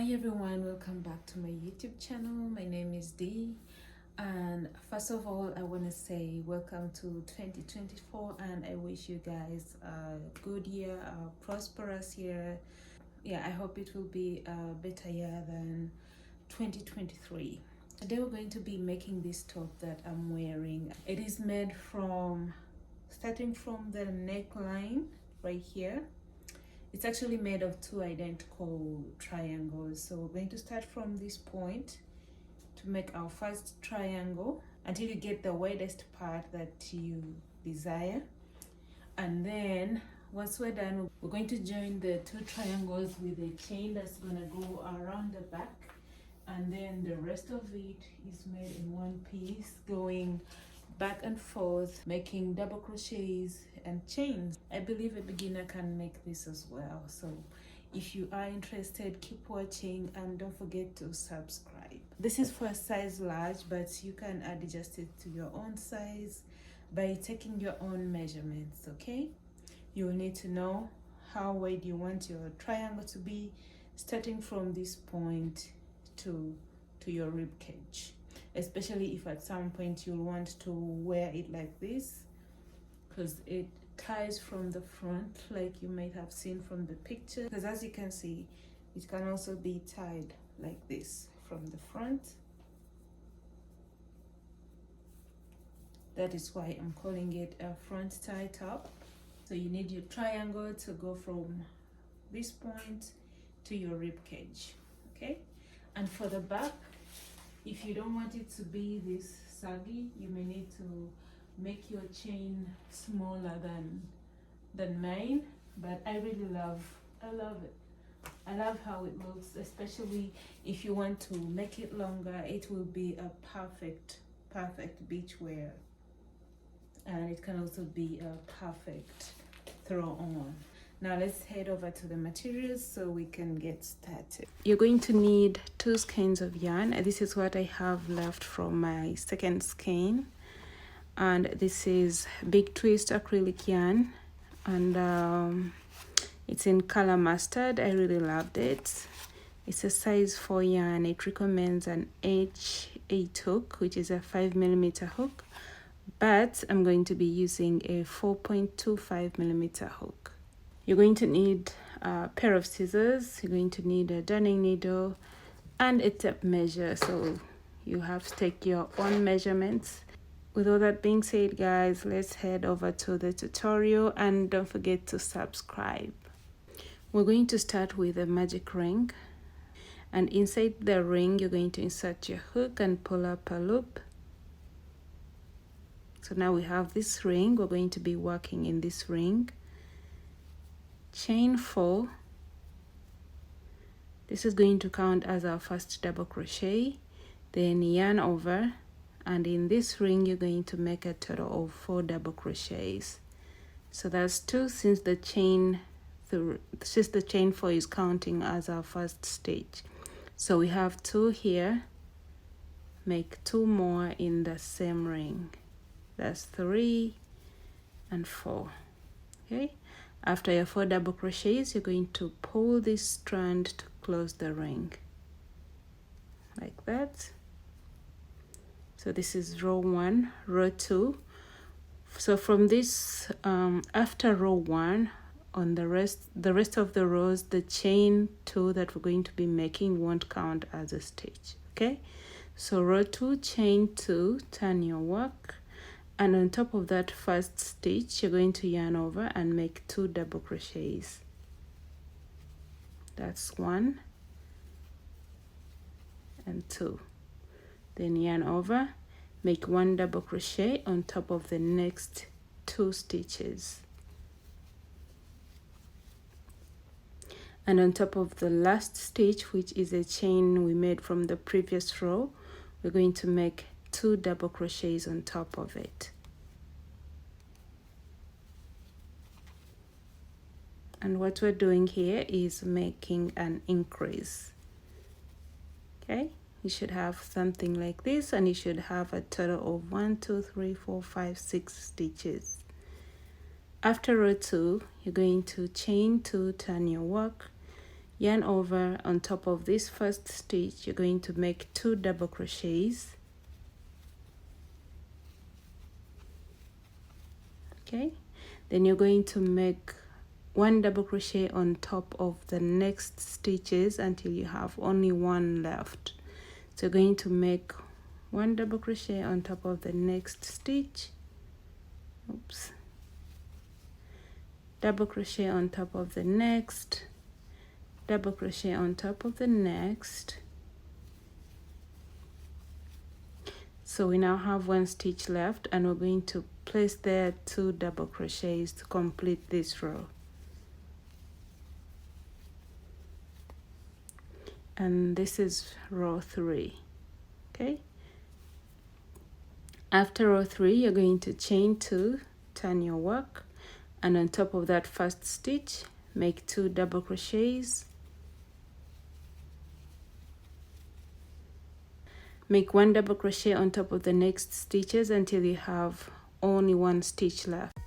Hi everyone, welcome back to my YouTube channel. My name is Dee, and first of all I want to say welcome to 2024 and I wish you guys a good year, a prosperous year. I hope it will be a better year than 2023. Today we're going to be making this top that I'm wearing. It is made from starting from the neckline right here. It's actually made of two identical triangles. So we're going to start from this point to make our first triangle until you get the widest part that you desire. And then once we're done, we're going to join the two triangles with a chain that's gonna go around the back. And then the rest of it is made in one piece, going back and forth, making double crochets and chains. I believe a beginner can make this as well. So if you are interested, keep watching and don't forget to subscribe. This is for a size large, but you can adjust it to your own size by taking your own measurements, okay? You will need to know how wide you want your triangle to be, starting from this point to your rib cage, especially if at some point you'll want to wear it like this, because it ties from the front like you might have seen from the picture. Because as you can see, it can also be tied like this from the front. That is why I'm calling it a front tie top. So you need your triangle to go from this point to your rib cage, okay? And for the back, if you don't want it to be this saggy, you may need to make your chain smaller than mine. But I really love it. I love how it looks, especially if you want to make it longer. It will be a perfect beach wear, and it can also be a perfect throw on. Now let's head over to the materials so we can get started. You're going to need 2 skeins of yarn. This is what I have left from my second skein. And this is Big Twist acrylic yarn. And it's in color mustard. I really loved it. It's a size 4 yarn. It recommends an H8 hook, which is a 5mm hook. But I'm going to be using a 4.25mm hook. You're going to need a pair of scissors, you're going to need a darning needle and a tape measure, so you have to take your own measurements. With all that being said, guys, let's head over to the tutorial and don't forget to subscribe. We're going to start with a magic ring, and inside the ring you're going to insert your hook and pull up a loop. So now we have this ring. We're going to be working in this ring. Chain 4. This is going to count as our first double crochet, then yarn over, and in this ring you're going to make a total of 4 double crochets. So that's 2 since the chain 4 is counting as our first stage. So we have 2 here, make 2 more in the same ring. That's 3 and 4. Okay, after your 4 double crochets, you're going to pull this strand to close the ring like that. So this is row 1, row 2. So from this, after row 1, on the rest of the rows, the chain 2 that we're going to be making won't count as a stitch. Okay, so row 2, chain 2, turn your work. And on top of that first stitch, you're going to yarn over and make 2 double crochets. That's 1 and 2. Then yarn over, make 1 double crochet on top of the next 2 stitches. And on top of the last stitch, which is a chain we made from the previous row, we're going to make 2 double crochets on top of it. And what we're doing here is making an increase. Okay, you should have something like this, and you should have a total of 1, 2, 3, 4, 5, 6 stitches. After row 2, you're going to chain 2, turn your work, yarn over. On top of this first stitch, you're going to make 2 double crochets. Okay, then you're going to make 1 double crochet on top of the next stitches until you have only 1 left. So you're going to make 1 double crochet on top of the next stitch. Oops. Double crochet on top of the next, double crochet on top of the next. So we now have 1 stitch left, and we're going to place there 2 double crochets to complete this row. And this is row 3. Okay, after row 3, you're going to chain 2, turn your work, and on top of that first stitch, make 2 double crochets. Make 1 double crochet on top of the next stitches until you have only 1 stitch left.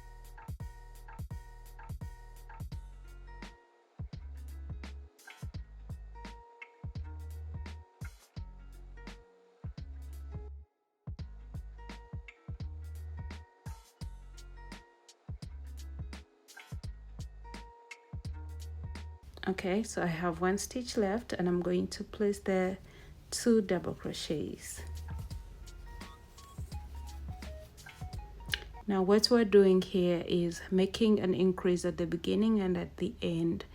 Okay, so I have 1 stitch left, and I'm going to place there 2 double crochets. Now what we're doing here is making an increase at the beginning and at the end,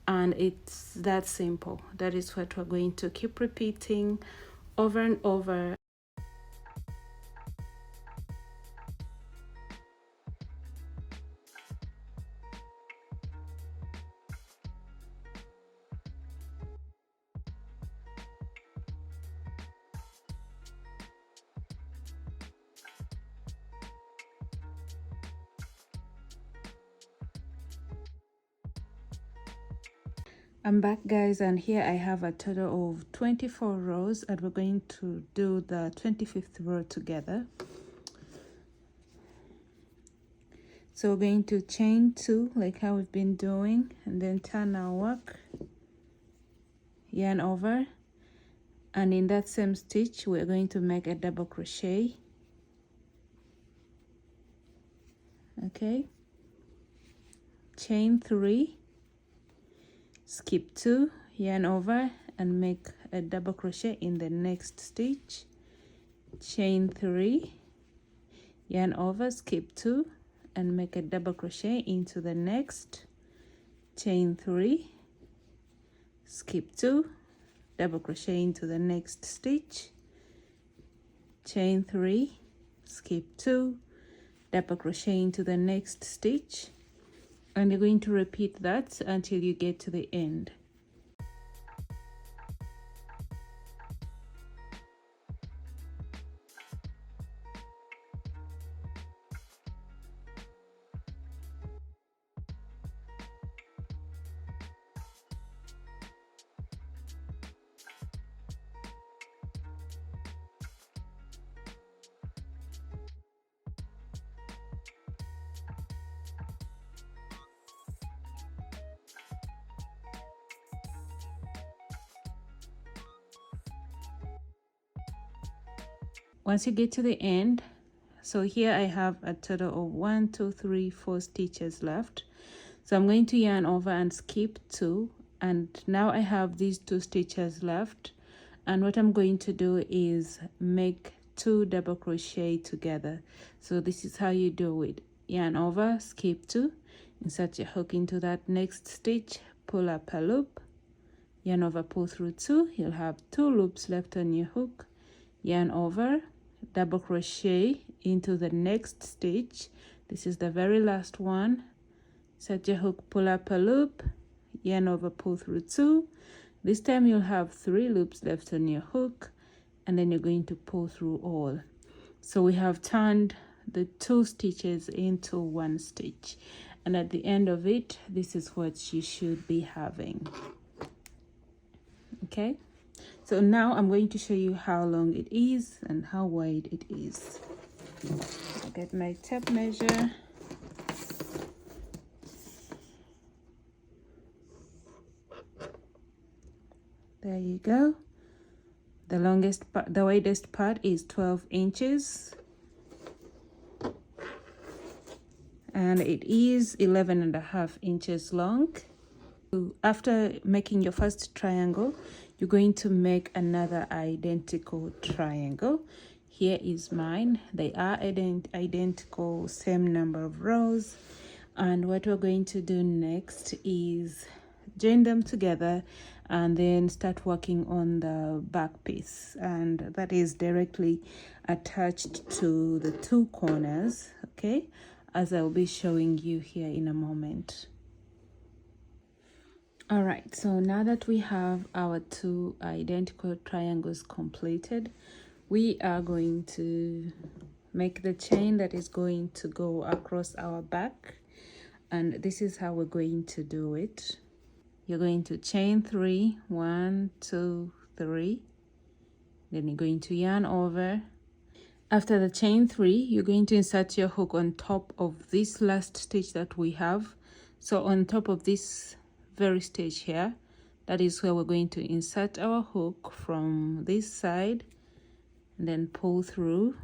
and it's that simple. That is what we're going to keep repeating over and over. I'm back, guys, and here I have a total of 24 rows, and we're going to do the 25th row together. So we're going to chain 2 like how we've been doing, and then turn our work, yarn over, and in that same stitch we're going to make a double crochet. Okay, chain 3, skip 2, yarn over, and make a double crochet in the next stitch. Chain 3, yarn over, skip 2, and make a double crochet into the next. Chain 3, skip 2, double crochet into the next stitch. Chain 3, skip 2, double crochet into the next stitch, and you're going to repeat that until you get to the end. Once you get to the end, so here I have a total of 1, 2, 3, 4 stitches left. So I'm going to yarn over and skip 2, and now I have these 2 stitches left, and what I'm going to do is make 2 double crochet together. So this is how you do it: yarn over, skip 2, insert your hook into that next stitch, pull up a loop, yarn over, pull through 2, you'll have 2 loops left on your hook, yarn over, double crochet into the next stitch. This is the very last one. Set your hook, pull up a loop, yarn over, pull through 2. This time you'll have 3 loops left on your hook, and then you're going to pull through all. So we have turned the 2 stitches into 1 stitch, and at the end of it, this is what you should be having. Okay, so now I'm going to show you how long it is and how wide it is. I'll get my tape measure. There you go. The longest part, the widest part is 12 inches. And it is 11.5 inches long. After making your first triangle, you're going to make another identical triangle. Here is mine. They are identical, same number of rows. And what we're going to do next is join them together and then start working on the back piece, and that is directly attached to the two corners, okay, as I'll be showing you here in a moment. All right, so now that we have our two identical triangles completed, we are going to make the chain that is going to go across our back, and this is how we're going to do it. You're going to chain 3, 1, 2, 3, then you're going to yarn over. After the chain 3, you're going to insert your hook on top of this last stitch that we have. So on top of this very stitch here, that is where we're going to insert our hook from this side, and then pull through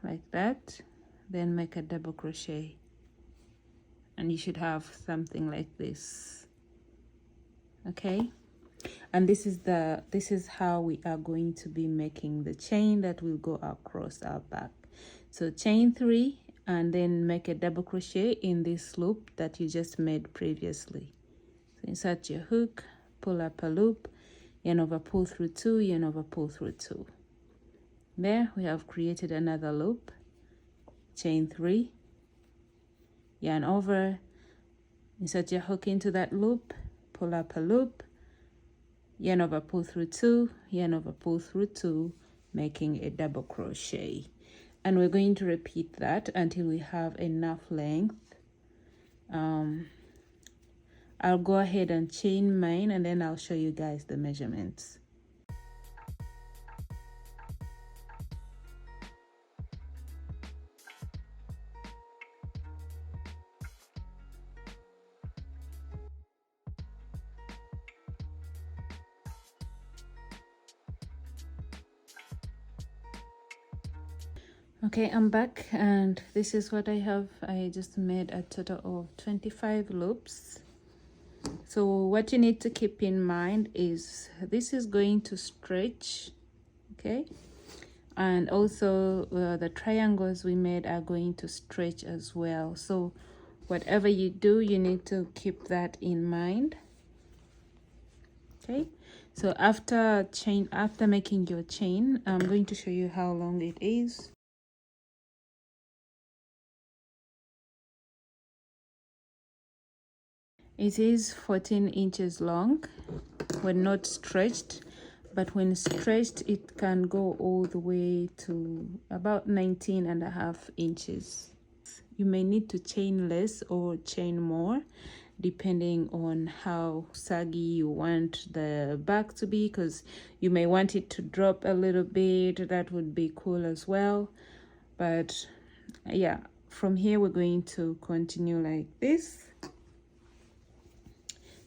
like that, then make a double crochet, and you should have something like this. Okay, and this is how we are going to be making the chain that will go across our back. So chain 3 and then make a double crochet in this loop that you just made previously. So insert your hook, pull up a loop, yarn over, pull through 2, yarn over, pull through 2. There we have created another loop. Chain 3, yarn over, insert your hook into that loop, pull up a loop, yarn over, pull through 2, yarn over, pull through 2, making a double crochet. And we're going to repeat that until we have enough length. I'll go ahead and chain mine, and then I'll show you guys the measurements. Okay, I'm back, and this is what I have. I just made a total of 25 loops. So what you need to keep in mind is this is going to stretch, okay, and also the triangles we made are going to stretch as well. So whatever you do, you need to keep that in mind. Okay, so after making your chain, I'm going to show you how long it is. It is 14 inches long when not stretched, but when stretched it can go all the way to about 19.5 inches. You may need to chain less or chain more depending on how saggy you want the back to be, because you may want it to drop a little bit. That would be cool as well. But yeah, from here we're going to continue like this.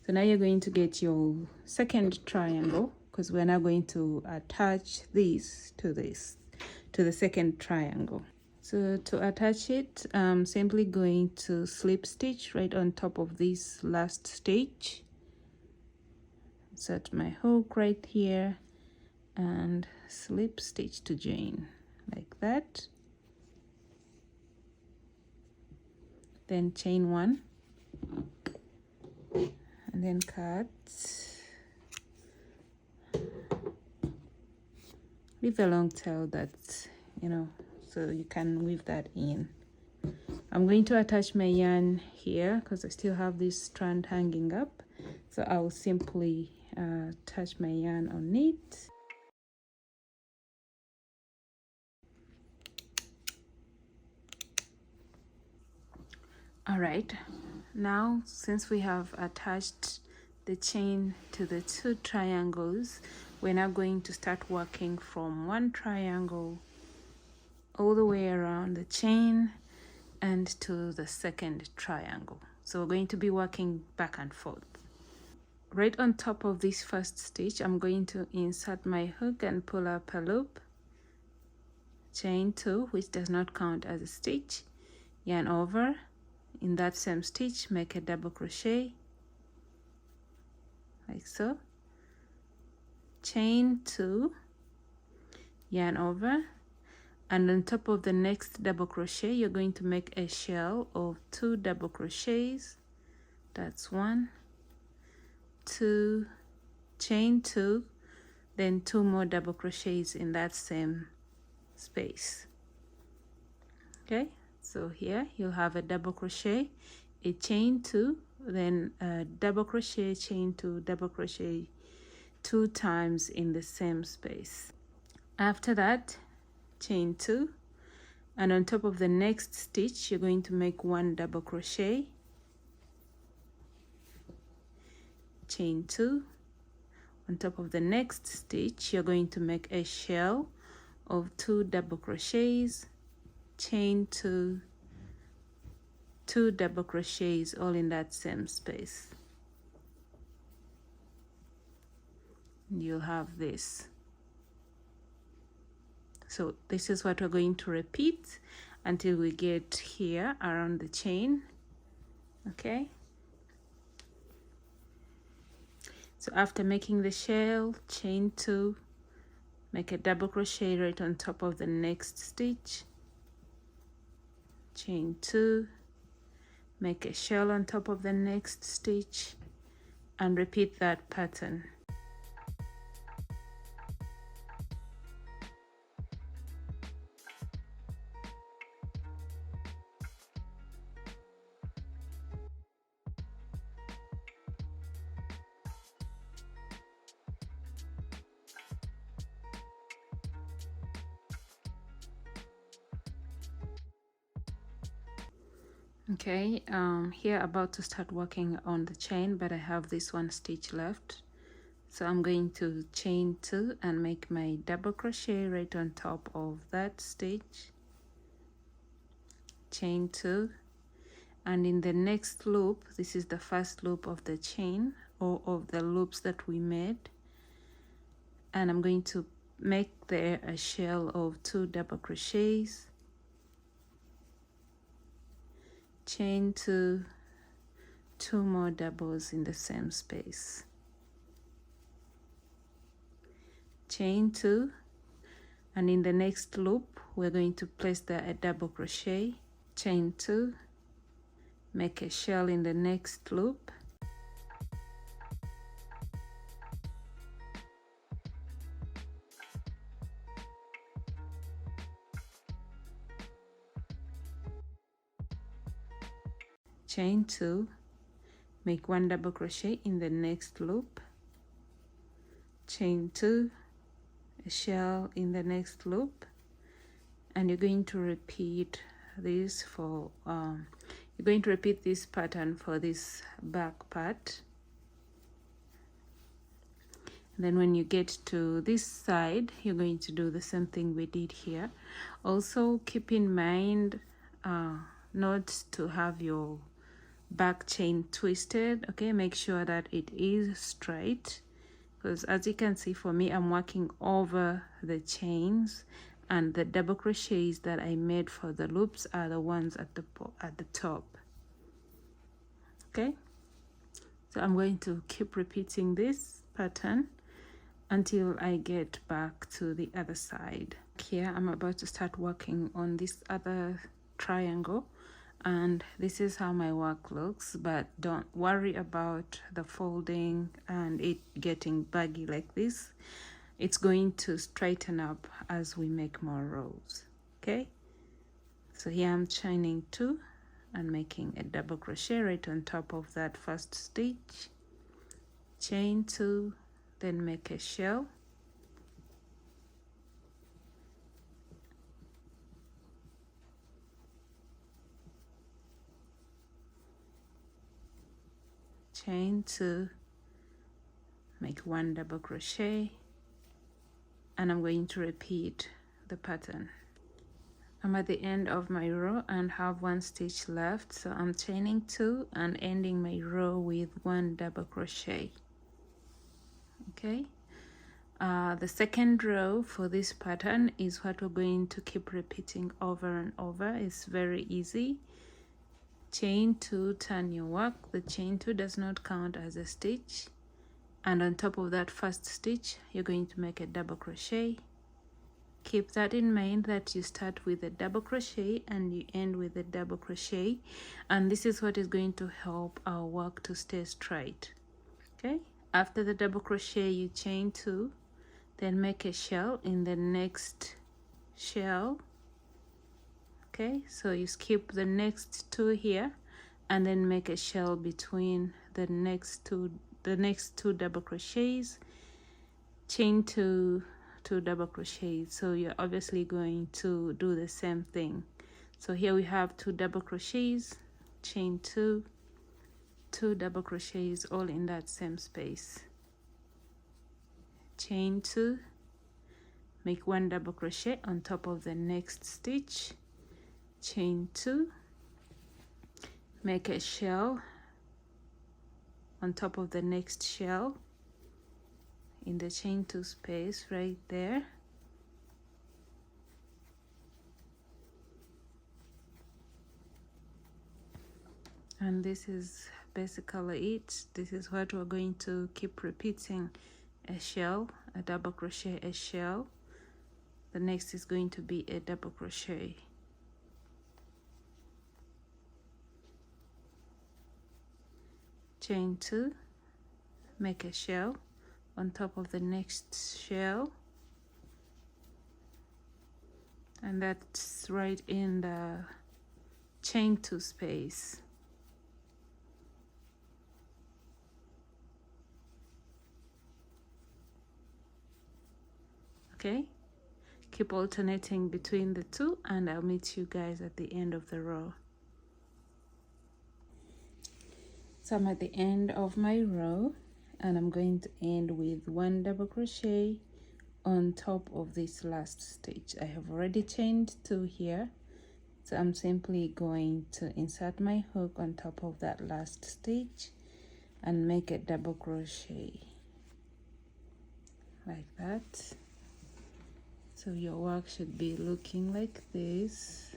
So now you're going to get your second triangle, because we're now going to attach this to the second triangle. So to attach it, I'm simply going to slip stitch right on top of this last stitch. Insert my hook right here and slip stitch to join like that. Then chain 1. And then cut, leave a long tail that, so you can weave that in. I'm going to attach my yarn here because I still have this strand hanging up, so I'll simply attach my yarn on it. All right, now since we have attached the chain to the two triangles, we're now going to start working from one triangle all the way around the chain and to the second triangle. So we're going to be working back and forth. right on top of this first stitch, I'm going to insert my hook and pull up a loop, chain 2, which does not count as a stitch, yarn over. In that same stitch, make a double crochet like so, chain 2, yarn over, and on top of the next double crochet you're going to make a shell of 2 double crochets. That's 1, 2, chain 2, then 2 more double crochets in that same space. Okay, so here you'll have a double crochet, a chain 2, then a double crochet, chain 2, double crochet 2 times in the same space. After that, chain 2, and on top of the next stitch you're going to make 1 double crochet, chain 2. On top of the next stitch you're going to make a shell of 2 double crochets, chain 2, 2 double crochets, all in that same space. And you'll have this. So this is what we're going to repeat until we get here around the chain. Okay, so after making the shell, chain 2, make a double crochet right on top of the next stitch, chain 2, make a shell on top of the next stitch, and repeat that pattern. Okay, here about to start working on the chain, but I have this 1 stitch left, so I'm going to chain 2 and make my double crochet right on top of that stitch, chain 2, and in the next loop, this is the first loop of the chain or of the loops that we made, and I'm going to make there a shell of 2 double crochets, chain 2, 2 more doubles in the same space, chain 2, and in the next loop we're going to place there a double crochet, chain 2, make a shell in the next loop, chain 2, make 1 double crochet in the next loop, chain 2, a shell in the next loop, and you're going to repeat this for you're going to repeat this pattern for this back part. And then when you get to this side, you're going to do the same thing we did here. Also keep in mind not to have your back chain twisted. Okay, make sure that it is straight, because as you can see, for me, I'm working over the chains, and the double crochets that I made for the loops are the ones at the top. Okay, so I'm going to keep repeating this pattern until I get back to the other side. Here I'm about to start working on this other triangle, and this is how my work looks, but don't worry about the folding and it getting baggy like this. It's going to straighten up as we make more rows. Okay, so here I'm chaining 2 and making a double crochet right on top of that first stitch, chain 2, then make a shell, chain 2, make 1 double crochet, and I'm going to repeat the pattern. I'm at the end of my row and have 1 stitch left, so I'm chaining 2 and ending my row with 1 double crochet. Okay, the second row for this pattern is what we're going to keep repeating over and over. It's very easy. Chain 2, turn your work. The chain 2 does not count as a stitch, and on top of that first stitch you're going to make a double crochet. Keep that in mind, that you start with a double crochet and you end with a double crochet, and this is what is going to help our work to stay straight. Okay, after the double crochet you chain 2, then make a shell in the next shell. Okay, so you skip the next 2 here and then make a shell between the next two double crochets, chain 2 double crochets. So you're obviously going to do the same thing. So here we have 2 double crochets, chain 2 double crochets, all in that same space. Chain 2, make 1 double crochet on top of the next stitch, chain 2, make a shell on top of the next shell in the chain 2 space right there. And this is basically it. This is what we're going to keep repeating: a shell, a double crochet, a shell. The next is going to be a double crochet. Chain 2, make a shell on top of the next shell, and that's right in the chain 2 space. Okay, keep alternating between the two, and I'll meet you guys at the end of the row. So I'm at the end of my row, and I'm going to end with 1 double crochet on top of this last stitch. I have already chained 2 here, so I'm simply going to insert my hook on top of that last stitch and make a double crochet like that. So your work should be looking like this.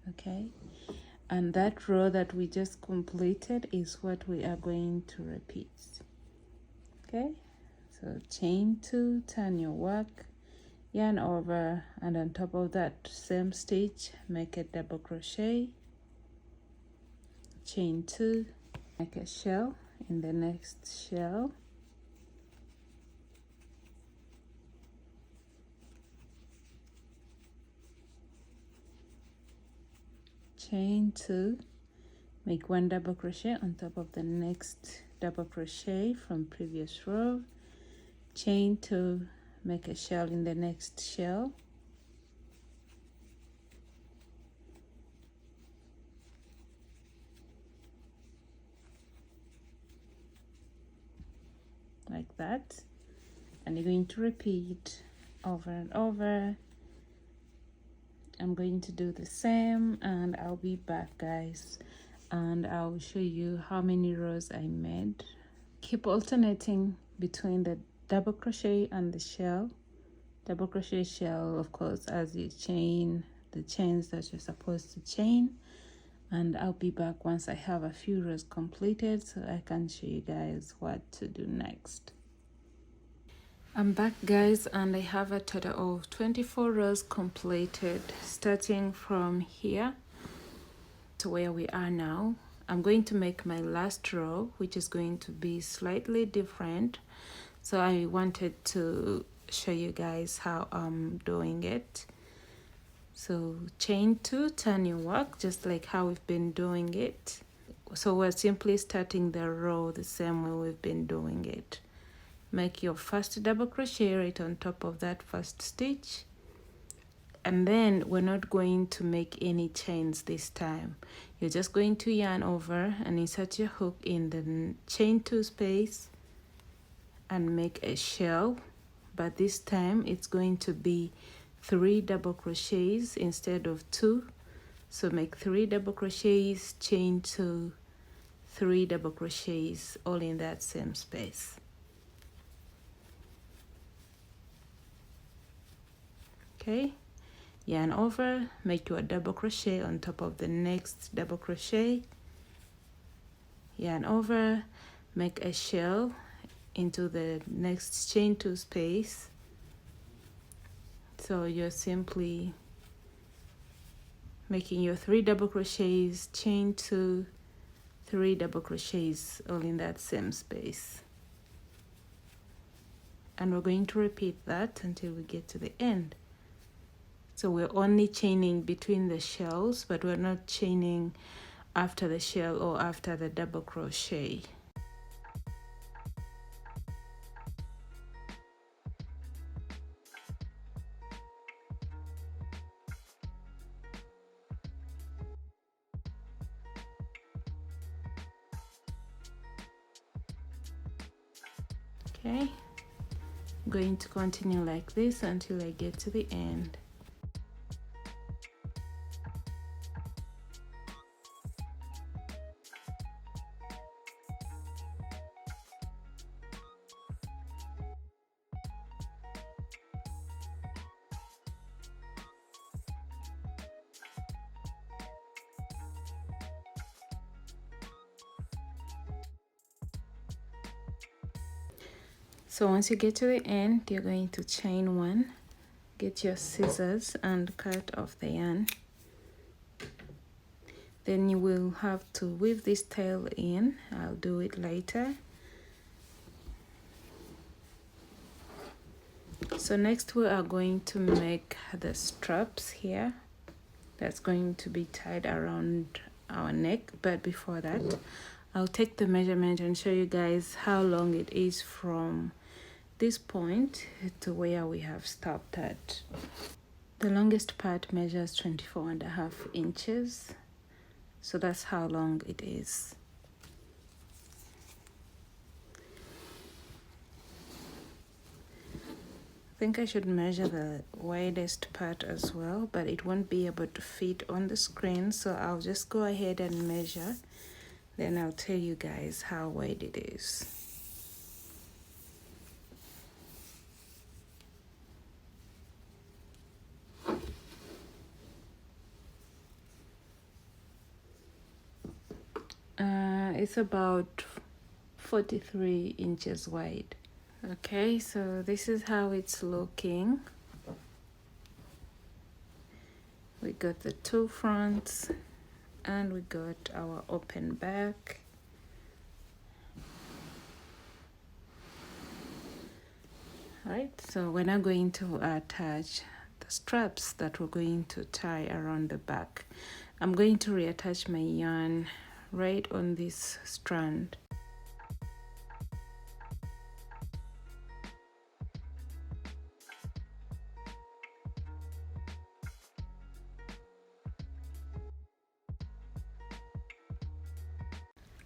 Okay, and that row that we just completed is what we are going to repeat. Okay, so chain 2, turn your work, yarn over, and on top of that same stitch make a double crochet, chain 2, make a shell in the next shell, chain 2, make 1 double crochet on top of the next double crochet from previous row, chain 2, make a shell in the next shell, like that, and you're going to repeat over and over. I'm going to do the same, and I'll be back, guys, and I'll show you how many rows I made. Keep alternating between the double crochet and the shell. Double crochet, shell, of course, as you chain the chains that you're supposed to chain. And I'll be back once I have a few rows completed so I can show you guys what to do next. I'm back, guys, and I have a total of 24 rows completed, starting from here to where we are now. I'm going to make my last row, which is going to be slightly different, so I wanted to show you guys how I'm doing it. So chain 2, turn your work, just like how we've been doing it. So we're simply starting the row the same way we've been doing it. Make your first double crochet right on top of that first stitch, and then we're not going to make any chains this time. You're just going to yarn over and insert your hook in the chain 2 space and make a shell, but this time it's going to be 3 double crochets instead of 2. So make 3 double crochets, chain 2, 3 double crochets all in that same space. Okay, yarn over, make your double crochet on top of the next double crochet, yarn over, make a shell into the next chain 2 space. So you're simply making your 3 double crochets, chain 2, 3 double crochets all in that same space, and we're going to repeat that until we get to the end. So we're only chaining between the shells, but we're not chaining after the shell or after the double crochet. Okay, I'm going to continue like this until I get to the end. So once you get to the end, you're going to chain 1, get your scissors and cut off the yarn. Then you will have to weave this tail in. I'll do it later. So next we are going to make the straps here. That's going to be tied around our neck, but before that, I'll take the measurement and show you guys how long it is from this point to where we have stopped at. The longest part measures 24.5 inches, so that's how long it is. I think I should measure the widest part as well, but it won't be able to fit on the screen, so I'll just go ahead and measure, then I'll tell you guys how wide it is. It's about 43 inches wide. Okay, so this is how it's looking. We got the 2 fronts and we got our open back. Right, so we're now going to attach the straps that we're going to tie around the back. I'm going to reattach my yarn right on this strand.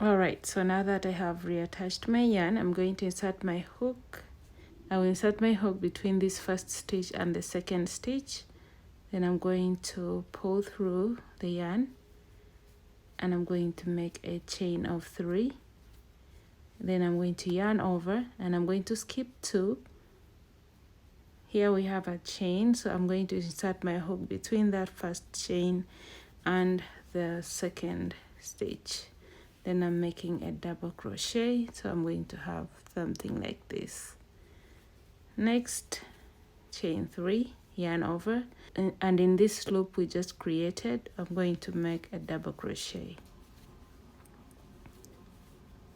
Alright, so now that I have reattached my yarn, I'm going to insert my hook. I will insert my hook between this first stitch and the second stitch. Then I'm going to pull through the yarn and I'm going to make a chain of 3. Then I'm going to yarn over and I'm going to skip 2. Here we have a chain, so I'm going to insert my hook between that first chain and the second stitch. Then I'm making a double crochet, so I'm going to have something like this. Next, chain 3, yarn over, and in this loop we just created, I'm going to make a double crochet.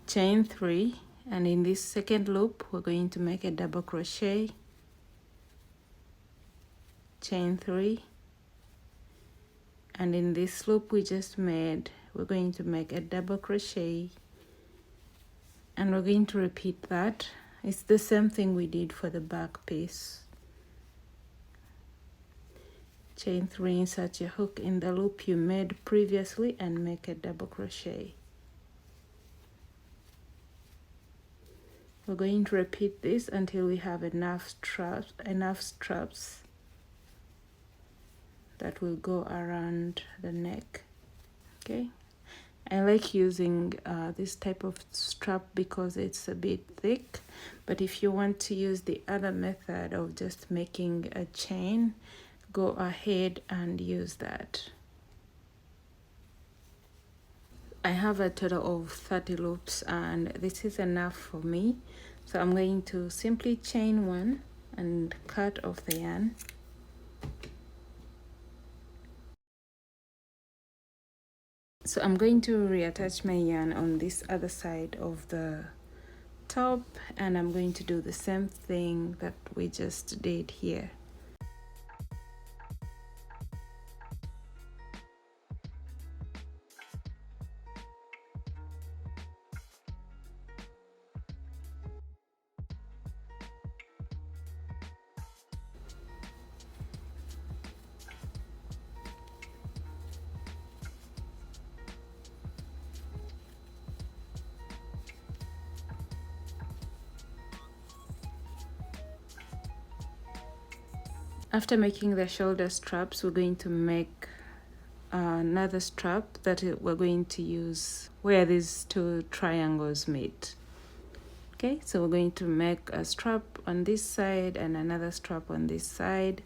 Chain 3, and in this second loop we're going to make a double crochet. Chain 3, and in this loop we just made, we're going to make a double crochet, and we're going to repeat that. It's the same thing we did for the back piece. Chain 3, insert your hook in the loop you made previously and make a double crochet. We're going to repeat this until we have enough straps that will go around the neck. Okay, I like using this type of strap because it's a bit thick, but if you want to use the other method of just making a chain, go ahead and use that. I have a total of 30 loops and this is enough for me. So I'm going to simply chain one and cut off the yarn. So I'm going to reattach my yarn on this other side of the top, and I'm going to do the same thing that we just did here. After making the shoulder straps, we're going to make another strap that we're going to use where these two triangles meet. Okay, so we're going to make a strap on this side and another strap on this side.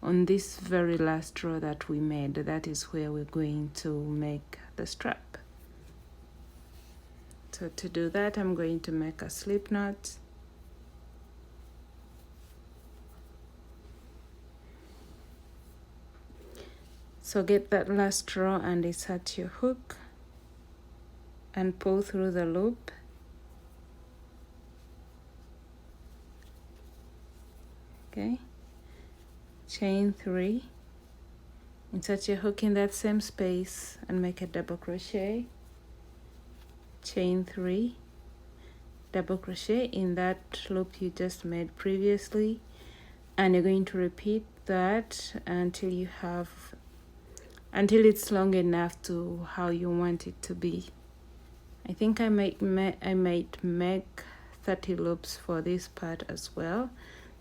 On this very last row that we made, that is where we're going to make the strap. So to do that, I'm going to make a slip knot. So get that last row and insert your hook and pull through the loop. Okay, chain 3, insert your hook in that same space and make a double crochet, chain 3, double crochet in that loop you just made previously, and you're going to repeat that until it's long enough to how you want it to be. I think I might make 30 loops for this part as well,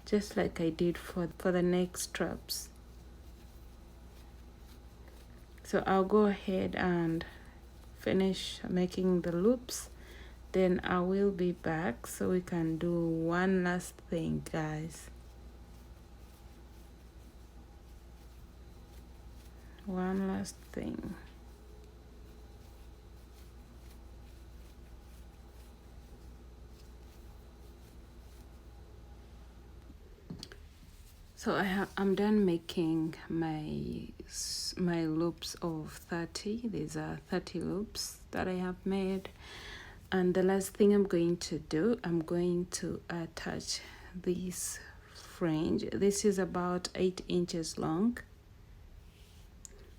just like I did for the next straps. So I'll go ahead and finish making the loops, then I will be back so we can do one last thing, guys. One last thing. So I'm done making my loops of 30. These are 30 loops that I have made, and the last thing I'm going to do, I'm going to attach this fringe. This is about 8 inches long.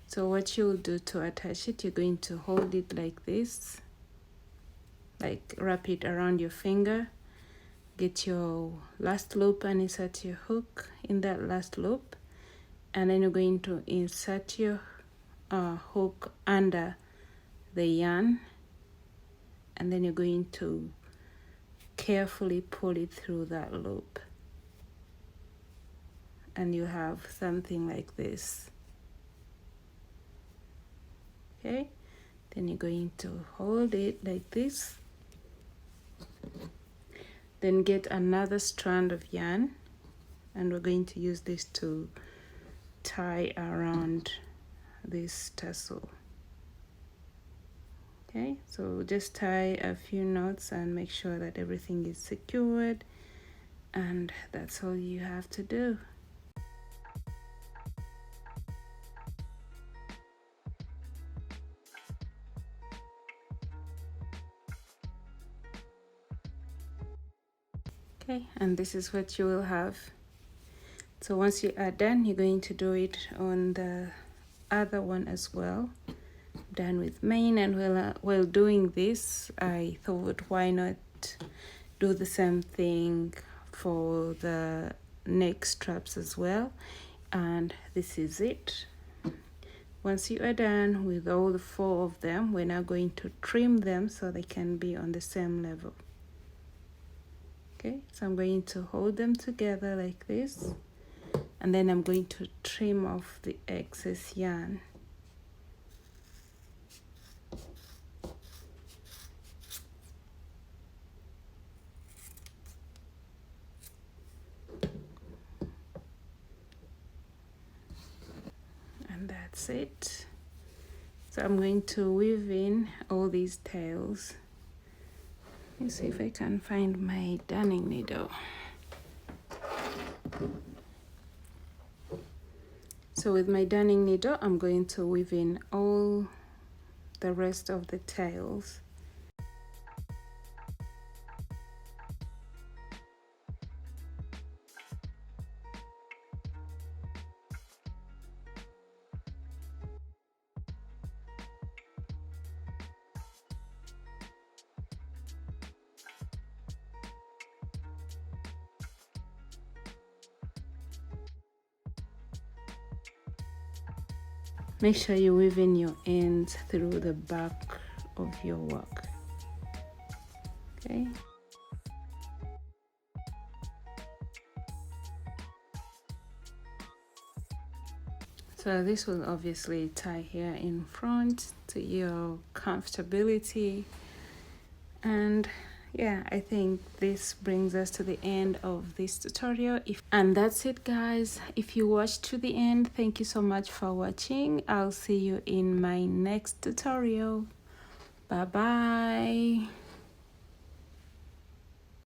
So what you'll do to attach it, you're going to hold it like this, like wrap it around your finger, get your last loop and insert your hook in that last loop, and then you're going to insert your hook under the yarn, and then you're going to carefully pull it through that loop, and you have something like this. Okay, then you're going to hold it like this, then get another strand of yarn, and we're going to use this to tie around this tassel. Okay, so just tie a few knots and make sure that everything is secured, and that's all you have to do. Okay, and this is what you will have. So once you are done, you're going to do it on the other one as well. Done with main, and while doing this, I thought, why not do the same thing for the neck straps as well? And this is it. Once you are done with all the 4 of them, we're now going to trim them so they can be on the same level. Okay, so I'm going to hold them together like this, and then I'm going to trim off the excess yarn. that's it. So I'm going to weave in all these tails. Let me see if I can find my darning needle. So with my darning needle, I'm going to weave in all the rest of the tails. Make sure you weave in your ends through the back of your work. Okay. So this will obviously tie here in front to your comfortability. And yeah, I think this brings us to the end of this tutorial. And that's it, guys. If you watched to the end, thank you so much for watching. I'll see you in my next tutorial. Bye bye.